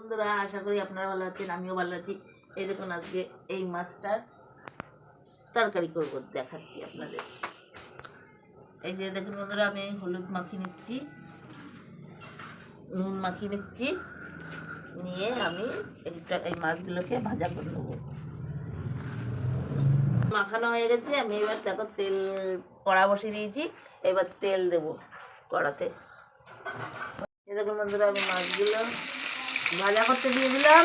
বন্ধুরা, আশা করি আপনারা ভালো আছেন, আমিও ভালো আছি। এই দেখুন, আজকে এই মাছটার তরকারি করব, দেখাচ্ছি আপনাদের। এই যে দেখুন বন্ধুরা, আমি হলুদ মাখিয়ে নিচ্ছি, নুন মাখিয়ে নিচ্ছি, নিয়ে আমি এই মাছগুলোকে ভাজা করে নেবো। মাখানো হয়ে গেছে। আমি এবার দেখো তেল কড়া বসিয়ে দিয়েছি, এবার তেল দেবো কড়াতে। এই দেখুন বন্ধুরা, আমি মাছগুলো ভাজা করতে দিয়ে দিলাম।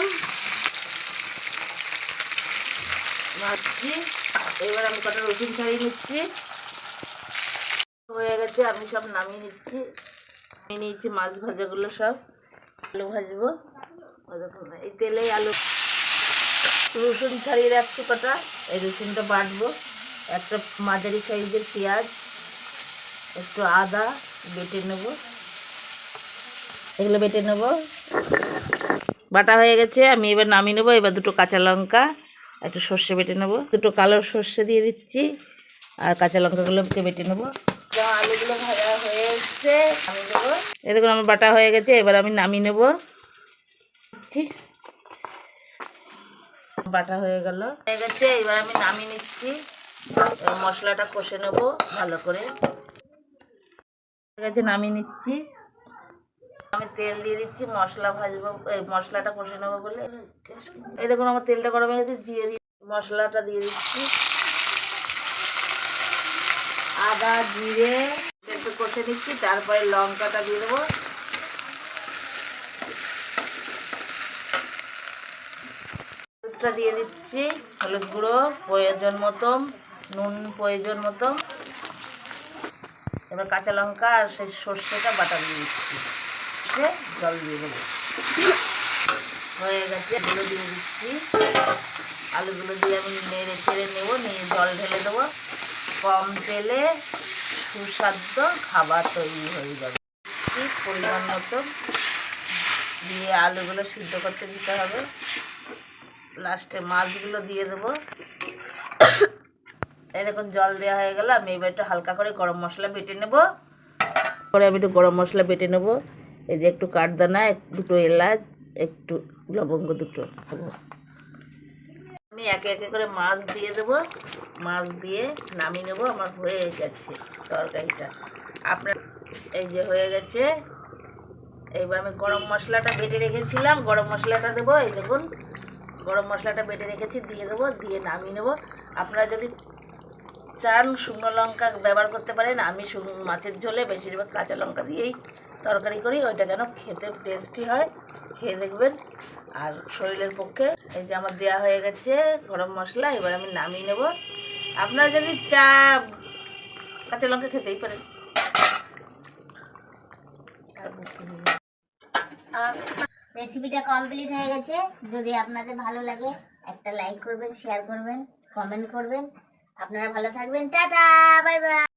মাছটি এবার আমি কটা রসুন ছাড়িয়ে নিচ্ছি। হয়ে গেছে, আমি সব নামিয়ে নিচ্ছি। নামিয়ে নিয়েছি মাছ ভাজাগুলো সব। আলু ভাজবো, দেখুন এই তেলেই আলু। রসুন ছাড়িয়ে রাখছি কটা, এই রসুনটা বাটবো। একটা মাঝারি সাইজের পেঁয়াজ, একটু আদা বেটে নেব, এগুলো বেটে নেব। বাটা হয়ে গেছে, আমি এবার নামিয়ে নেবো। এবার দুটো কাঁচা লঙ্কা, একটু সর্ষে বেটে নেবো, দুটো কালো সর্ষে দিয়ে দিচ্ছি, আর কাঁচা লঙ্কাগুলোকে বেটে নেবো। আলুগুলো ভাজা হয়ে এসছে, আমি দেবো। এরকম আমার বাটা হয়ে গেছে, এবার আমি নামিয়ে নেবো। বাটা হয়ে গেছে, এবার আমি নামিয়ে নিচ্ছি। মশলাটা কষে নেবো ভালো করে। ঠিক আছে, নামিয়ে নিচ্ছি। আমি তেল দিয়ে দিচ্ছি, মশলা ভাজবো, এই মশলাটা কষে নেবো বলে। এই দেখুন আমার তেলটা গরম হয়ে গেছে, জিরে দিয়ে মশলাটা দিয়ে দিচ্ছি। আদা জিরে একটু কষে নিচ্ছি, তারপরে লঙ্কাটা দিয়ে দেবো। হলুদটা দিয়ে দিচ্ছি, হলুদ গুঁড়ো প্রয়োজন মতো, নুন প্রয়োজন মতো। এবার কাঁচা লঙ্কা আর সেই সর্ষেটা বাটা দিয়ে দিচ্ছি, জল দিয়ে দেবো। হয়ে গেছে, এগুলো দিয়ে দিচ্ছি। আলুগুলো দিয়ে আমি নেড়ে চেড়ে নেবো, নিয়ে জল ঢেলে দেবো। কম তেলে সুস্বাদু খাবার তৈরি হয়ে যাবে। পরিমাণ মতো দিয়ে আলুগুলো সিদ্ধ করতে দিতে হবে। লাস্টে মাছগুলো দিয়ে দেবো। এই দেখুন জল দেওয়া হয়ে গেল। আমি এবার একটু হালকা করে গরম মশলা বেটে নেব। পরে আমি একটু গরম মশলা বেটে নেব। এই যে একটু কাঠদানা, দুটো এলাচ, একটু লবঙ্গ দুটো। আমি একে একে করে মাছ দিয়ে দেবো। মাছ দিয়ে নামিয়ে নেবো। আমার হয়ে গেছে তরকারিটা। আপনার এই যে হয়ে গেছে। এইবার আমি গরম মশলাটা বেটে রেখেছিলাম, গরম মশলাটা দেবো। এই দেখুন গরম মশলাটা বেটে রেখেছি, দিয়ে দেবো, দিয়ে নামিয়ে নেবো। আপনারা যদি চান শুকনো লঙ্কা ব্যবহার করতে পারেন। আমি মাছের ঝোলে বেশিরভাগ কাঁচা লঙ্কা দিয়েই তরকারি করি, ওইটা যেন খেতে টেস্টি হয়। খেয়ে দেখবেন, আর শরীরের পক্ষে। এই যে আমার দেওয়া হয়ে গেছে গরম মশলা, এবার আমি নামিয়ে নেব। আপনারা যদি কাঁচা লঙ্কা খেতেই পারেন। রেসিপিটা কমপ্লিট হয়ে গেছে। যদি আপনাদের ভালো লাগে একটা লাইক করবেন, শেয়ার করবেন, কমেন্ট করবেন। আপনারা ভালো থাকবেন। Tata, bye bye.